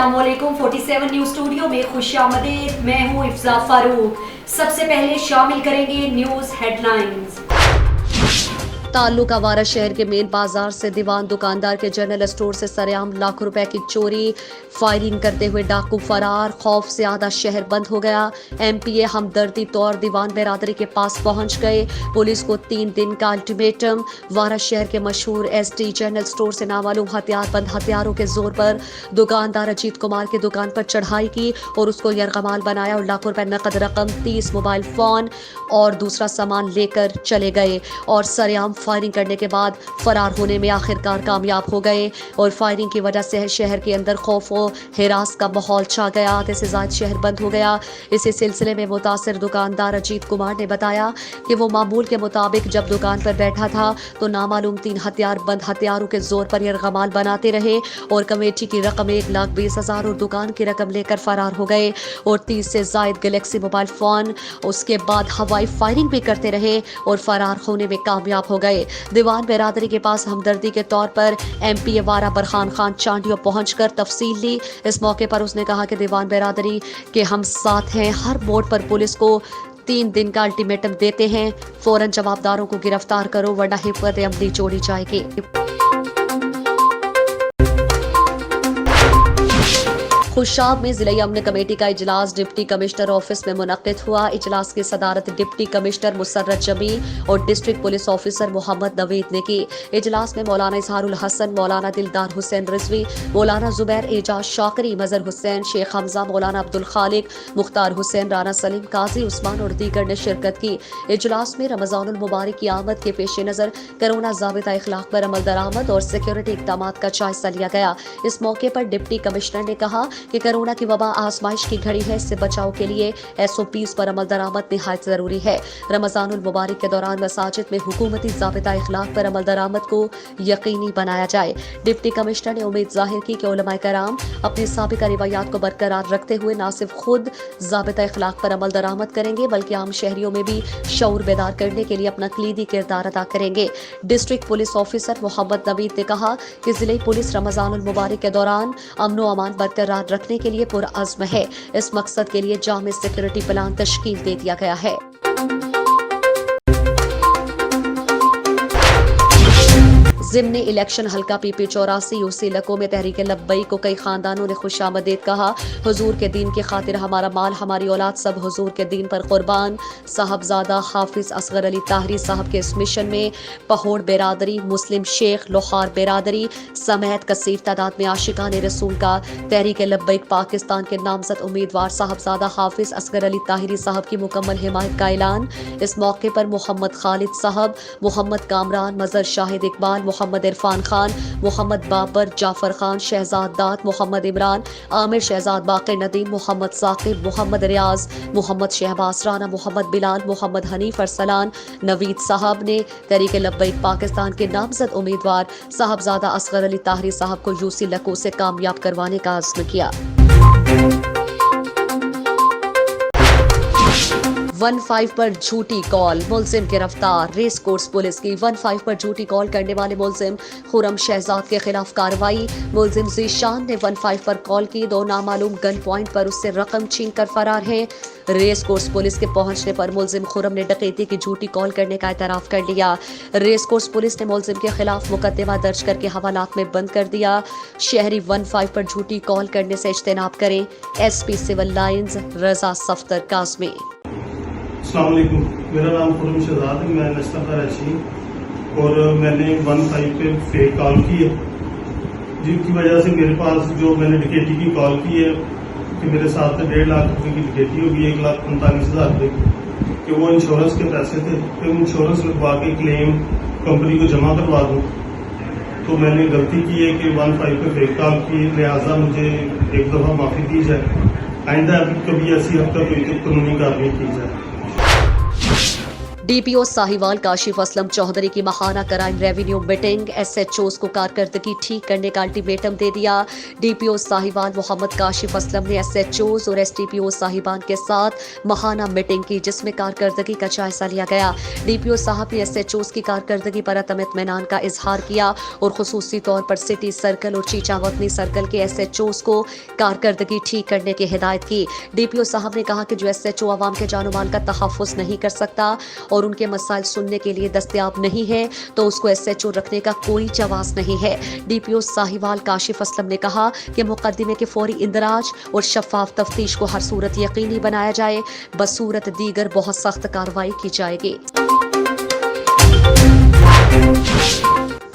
अस्सलामुअलैकुम 47 news studio में खुशामदीद। मैं हूँ इफ्जा फारूक। सबसे पहले शामिल करेंगे न्यूज हेडलाइंस। ताल्लुक आवारा शहर के मेन बाजार से दीवान दुकानदार के जनरल स्टोर से सरेआम लाखों रुपए की चोरी, फायरिंग करते हुए डाकू फरार। खौफ से आधा शहर बंद हो गया। एमपीए हमदर्दी तौर दीवान बिरादरी के पास पहुंच गए। पुलिस को 3 दिन का अल्टीमेटम। वारा शहर के मशहूर एसटी जनरल स्टोर से नामालूम हथियारबंद हथियारों के जोर पर दुकानदार अजीत कुमार की दुकान पर चढ़ाई की और उसको यरगमाल बनाया और लाखों रुपए नकद रकम, 30 मोबाइल फोन और दूसरा सामान लेकर चले गए और सरेआम फायरिंग करने के बाद फरार होने में आखिरकार कामयाब हो गए। और फायरिंग की वजह से शहर के अंदर खौफ व हिरास का माहौल छा गया। आधे से ज्यादा शहर बंद हो गया। इसी सिलसिले में मुतासिर दुकानदार अजीत कुमार ने बताया कि वो मामूल के मुताबिक जब दुकान पर बैठा था तो नामालूम 3 हथियारबंद हथियारों के जोर पर यरगमाल बनाते रहे और कमेटी की रकम 1,20,000 और दुकान की रकम लेकर फरार हो गए और 30 से जायद गैलेक्सी मोबाइल फोन। उसके बाद हवाई फायरिंग भी करते रहे और फरार होने में कामयाब हो गए। दीवान बिरादरी के पास हमदर्दी के तौर पर एमपी वारा बरखान खान चांडियो पहुंचकर तफसील ली। इस मौके पर उसने कहा कि दीवान बिरादरी के हम साथ हैं। हर मोड़ पर पुलिस को 3 दिन का अल्टीमेटम देते हैं। फौरन जवाबदारों को गिरफ्तार करो वरना हिफाजत अमली जोड़ी जाएगी। खुशाब में जिला अमन कमेटी का इजलास डिप्टी कमिश्नर ऑफिस में मुनक्किद हुआ। इजलास की सदारत डिप्टी कमिश्नर मुसर्रत जमी और district police officer Mohammad Naveed ने की। इजलास में मौलाना इजहारुल हसन, मौलाना दिलदार हुसैन रिजवी, मौलाना जुबैर एजाज शाकरी, मजहर हुसैन, शेख हमजा, मौलाना अब्दुल खालिक, मुख्तार हुसैन, राना सलीम, काजी उस्मान और दीगर ने शिरकत की। इजलास में रमजानुल मुबारक की आमद के पेश नजर कोरोना ज़ाबिता इखलाक पर अमल दरामद और सिक्योरिटी इक़दाम का जायजा लिया गया। इस मौके पर डिप्टी कमिश्नर ने कहा कि कोरोना की वबा आजमाइश की घड़ी है। इससे बचाव के लिए SOPs पर अमल दरामद निहायत जरूरी है। रमजानुल मुबारक के दौरान मसाजिद में हुकूमती ज़ाबिता इखलाक पर अमल दरामद को यकीनी बनाया जाए। डिप्टी कमिश्नर ने उम्मीद जाहिर की कि उलमाए कराम अपनी साबिका रिवायात को बरकरार रखते हुए न सिर्फ खुद ज़ाबिता इखलाक पर अमल दरामद करेंगे बल्कि आम शहरियों में भी शऊर बेदार करने के लिए अपना कलीदी किरदार अदा करेंगे। District police officer Mohammad Naveed ने कहा कि जिले पुलिस रमजानुल मुबारक के दौरान अमन व अमान बरकरार रखने के लिए पुरअज़्म है। इस मकसद के लिए जामे सिक्योरिटी प्लान तश्कील दे दिया गया है। ज़िमनी इलेक्शन हल्का PP 84 यूसी लको में तहरीक लब्बई को कई खानदानों ने खुशामदीद कहा। हुजूर के दीन की खातिर हमारा माल हमारी औलाद सब हुजूर के दीन पर कुर्बान। साहबजादा हाफिज असगर अली ताहरी साहब के इस मिशन में पहोड़ बिरादरी, मुस्लिम शेख, लोहार बिरादरी समेत कसीर तादाद में आशिकान रसूल का तहरीक लब्बई पाकिस्तान के नामजद उम्मीदवार साहबजादा हाफिज असगर अली ताहरी साहब की मुकम्मल हिमायत का ऐलान। इस मौके पर मोहम्मद खालिद साहब, मोहम्मद कामरान, मजर शाहिद इकबाल, मोहम्मद इरफान खान, मोहम्मद बाबर, जाफर खान, शहजाद दात, मोहम्मद इमरान, आमिर शहजाद, बाक़िर नदीम, मोहम्मद साकिब, मोहम्मद रियाज, मोहम्मद शहबाज राना, मोहम्मद बिलाल, मोहम्मद हनीफ अरसलान नवीद साहब ने तहरीक लब्बैक पाकिस्तान के नामजद उम्मीदवार साहबजादा असगर अली ताहरी साहब को यूसी लको से कामयाब करवाने का अज़्म किया। 15 पर झूठी कॉल, मुलजिम गिरफ्तार। रेस कोर्स पुलिस की 15 पर झूठी कॉल करने वाले मुलजिम खुरम शहजाद के खिलाफ कार्रवाई। मुलजिम ज़ीशान ने 15 पर कॉल की। 2 नामालूम गन पॉइंट पर उससे रकम छीन कर फरार है। रेस कोर्स पुलिस के पहुंचने पर मुलजिम खुरम ने डकैती की झूठी कॉल करने का एतराफ़ कर लिया। रेस कोर्स पुलिस ने मुलजिम के खिलाफ मुकदमा दर्ज करके हवालात में बंद कर दिया। शहरी 15 पर झूठी कॉल करने से इज्तनाब करें। SP सिविल लाइन्स रजा सफ्तर काज़मी। अस्सलाम वालेकुम, मेरा नाम खुरम शहजाद है। मैं नस्ता कराची और मैंने 15 पे फेक कॉल की है जिनकी वजह से मेरे पास जो मैंने डकैती की कॉल की है कि मेरे साथ 1.5 लाख रुपए की डकैती होगी, 1,45,000 रुपये कि वो इंश्योरेंस के पैसे थे कि इंश्योरेंस लगवा के क्लेम कंपनी को जमा करवा दूँ। तो मैंने गलती की है कि 15 पे फेक कॉल की, लिहाजा मुझे एक दफ़ा माफ़ी दी जाए। आइंदा कभी ऐसी हद तक कोई कानूनी कार्रवाई की जाए। डीपीओ साहिवाल काशिफ असलम चौधरी की महाना क्राइम रेवेन्यू मीटिंग, एसएचओस को कारकर्दगी ठीक करने का अल्टीमेटम दे दिया। डीपीओ साहिवाल मोहम्मद काशिफ असलम ने एसएचओस और एसडीपीओ साहिबान के साथ महाना मीटिंग की, जिसमें कारकर्दगी का जायजा लिया गया। डीपीओ साहब ने एसएचओस की कारकर्दगी पर अदम इत्मीनान का इजहार किया और खुसूसी तौर पर सिटी सर्कल और चीचावतनी सर्कल के एसएचओस को कारकर्दगी ठीक करने की हिदायत की। डीपीओ साहब ने कहा कि जो एसएचओ आवाम के जानो माल का तहफ़्फ़ुज़ नहीं कर सकता और उनके मसाइल सुनने के लिए दस्तयाब नहीं है तो उसको एसएचओ रखने का कोई जवाज़ नहीं है। डीपीओ साहिवाल काशिफ असलम ने कहा कि मुकदमे के फौरी इंदराज और शफाफ तफ्तीश को हर सूरत यकीनी बनाया जाए, बसूरत दीगर बहुत सख्त कार्रवाई की जाएगी।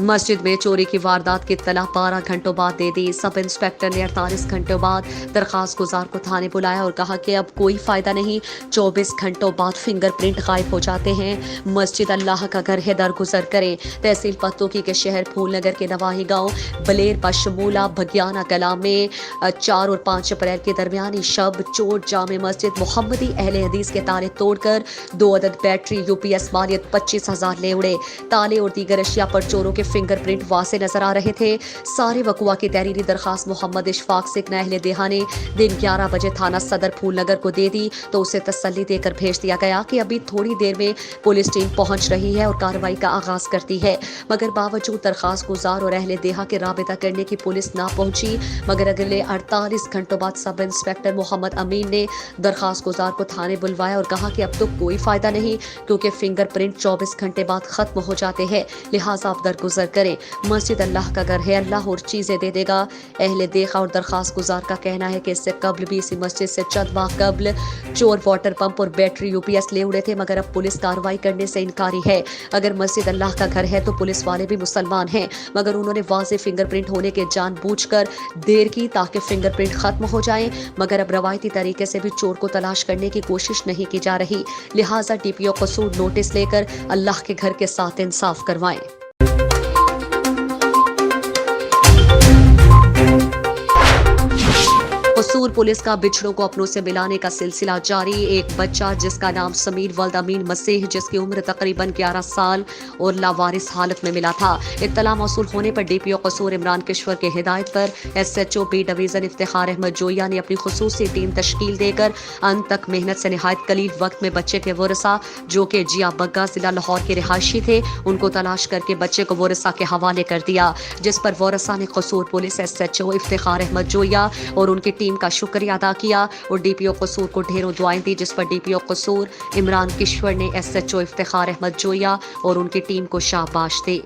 मस्जिद में चोरी की वारदात की इत्तला 12 घंटों बाद दे दी। सब इंस्पेक्टर ने 48 घंटों बाद दरखास्त गुजार को थाने बुलाया और कहा कि अब कोई फायदा नहीं, 24 घंटों बाद फिंगरप्रिंट गायब हो जाते हैं। मस्जिद अल्लाह का घर है, दरगुजर करें। तहसील पत्तोकी के शहर फूलनगर के नवाही गांव बलेर बशमूला भगियाना कला में 4 और 5 अप्रैल के दरमियानी शब चोर जामे मस्जिद मोहम्मदी अहले हदीस के ताले तोड़कर 2 अदद बैटरी यूपीएस मालियत 25,000 ले उड़े। ताले और दीगर अशिया पर चोरों के फिंगरप्रिंट वासे नजर आ रहे थे। सारे वकुआ की तहरीरी दरखास्त मोहम्मद इशफाक सिकना अहले देहा ने दिन 11 बजे थाना सदर फूलनगर को दे दी तो उसे तसल्ली देकर भेज दिया गया कि अभी थोड़ी देर में पुलिस टीम पहुंच रही है और कार्रवाई का आगाज करती है। मगर बावजूद दरखास्त गुजार और अहले देहा के राबिता करने की पुलिस ना पहुंची। मगर अगले 48 घंटों बाद सब इंस्पेक्टर मोहम्मद अमीन ने दरखास्त गुजार को थाने बुलवाया और कहा कि अब तो कोई फायदा नहीं, क्योंकि फिंगरप्रिंट 24 घंटे बाद खत्म हो जाते हैं, लिहाजा आप दरगुजर करें। मस्जिद अल्लाह का घर है, अल्लाह और चीजें दे देगा। अहले देखा और दरखास्त गुजार का कहना है कि इससे कबल भी इसी मस्जिद से चंद माह कबल चोर वाटर पंप और बैटरी यूपीएस ले उड़े थे, मगर अब पुलिस कार्रवाई करने से इनकारी है। अगर मस्जिद अल्लाह का घर है तो पुलिस वाले भी मुसलमान हैं, मगर उन्होंने वाज़े फिंगरप्रिंट होने के जानबूझकर देर की ताकि फिंगरप्रिंट खत्म हो जाए। मगर अब रवायती तरीके से भी चोर को तलाश करने की कोशिश नहीं की जा रही, लिहाजा डीपीओ कसूर नोटिस लेकर अल्लाह के घर के साथ इंसाफ करवाएं। कसूर पुलिस का बिछड़ों को अपनों से मिलाने का सिलसिला जारी। एक बच्चा जिसका नाम समीर वल्द अमीन मसीह, जिसकी उम्र तकरीबन 11 साल और लावारिस हालत में मिला था। इत्तला मौसूल होने पर डीपीओ कसूर इमरान किश्वर के हिदायत पर SHO B division Iftikhar Ahmad Joya ने अपनी खुसूसी टीम तश्कील देकर अंत तक मेहनत से निहायत कलील वक्त में बच्चे के वरसा जो कि जिया बग्गा जिला लाहौर के रिहायशी थे, उनको तलाश करके बच्चे को वरसा के हवाले कर दिया, जिस पर वरसा ने कसूर पुलिस एसएचओ इफ्तिखार अहमद जोया और उनकी टीम का शुक्रिया अदा किया और डीपीओ कसूर को ढेरों दुआएं दी, जिस पर डीपीओ कसूर इमरान किश्वर ने एसएचओ इफ्तिखार अहमद जोया और उनकी टीम को शाबाश दी।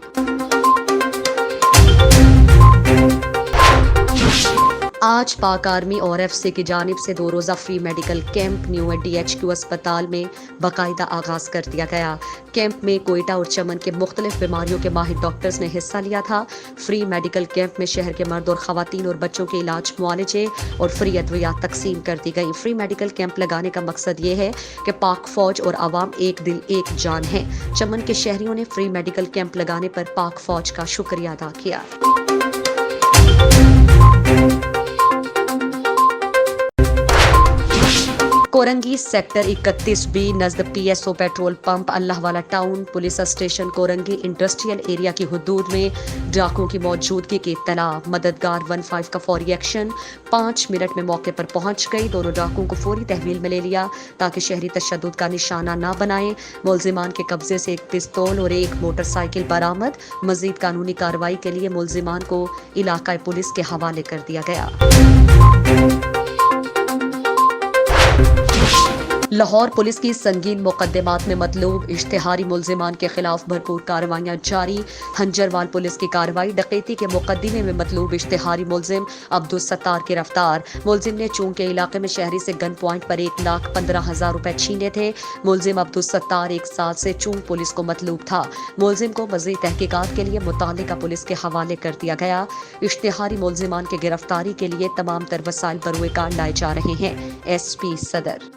आज पाक आर्मी और एफसी की जानिब से 2 रोज़ा free medical camp new DHQ अस्पताल में बाकायदा आगाज कर दिया गया। कैंप में कोयटा और चमन के मुख्तलिफ बीमारियों के माहिर डॉक्टर्स ने हिस्सा लिया था। फ्री मेडिकल कैंप में शहर के मर्द और खवातीन और बच्चों के इलाज, मुआलजे और फ्री अद्वियात तकसीम कर दी गई। फ्री मेडिकल कैंप लगाने का मकसद ये है कि पाक फौज और आवाम एक दिल एक जान है। चमन के शहरियों ने फ्री मेडिकल कैंप लगाने पर पाक फौज का शुक्रिया अदा किया। कोरंगी सेक्टर 31 बी नजद PSO petrol pump Allah Wala town police station Korangi industrial area की हुदूद में डाकुओं की मौजूदगी की इत्तला। मददगार 15 का फौरी एक्शन 5 मिनट में मौके पर पहुंच गई। दोनों डाकुओं को फौरी तहवील में ले लिया ताकि शहरी तशद्दुद का निशाना न बनाए। मुलजिमान के कब्जे से 1 पिस्तौल और 1 मोटरसाइकिल बरामद। मजीद कानूनी कार्रवाई के लिए मुलजिमान को इलाकाई पुलिस के हवाले कर दिया गया। लाहौर पुलिस की संगीन मुकदमात में मतलूब इश्तिहारी मुलजिमान के खिलाफ भरपूर कार्रवाइयां जारी। हंजरवाल पुलिस की कार्रवाई। डकैती के मुकदमे में मतलूब इश्तिहारी मुलजिम अब्दुल सत्तार गिरफ्तार। मुलजिम ने चूंग के इलाके में शहरी से गन पॉइंट पर 1,15,000 रुपए छीने थे। मुलजिम अब्दुल सत्तार 1 साल से चूंग पुलिस को मतलूब था। मुलजिम को मज़ीद तहकीकात के लिए मुतालिका पुलिस के हवाले कर दिया गया। इश्तिहारी मुलजिमान की गिरफ्तारी के लिए तमाम तर वसाइल बरूए कार लाए जा रहे हैं। एसपी सदर।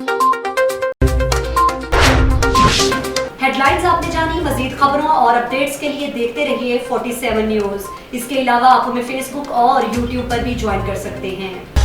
हेडलाइंस आपने जानी। मजीद खबरों और अपडेट्स के लिए देखते रहिए 47 न्यूज़। इसके अलावा आप हमें फेसबुक और यूट्यूब पर भी ज्वाइन कर सकते हैं।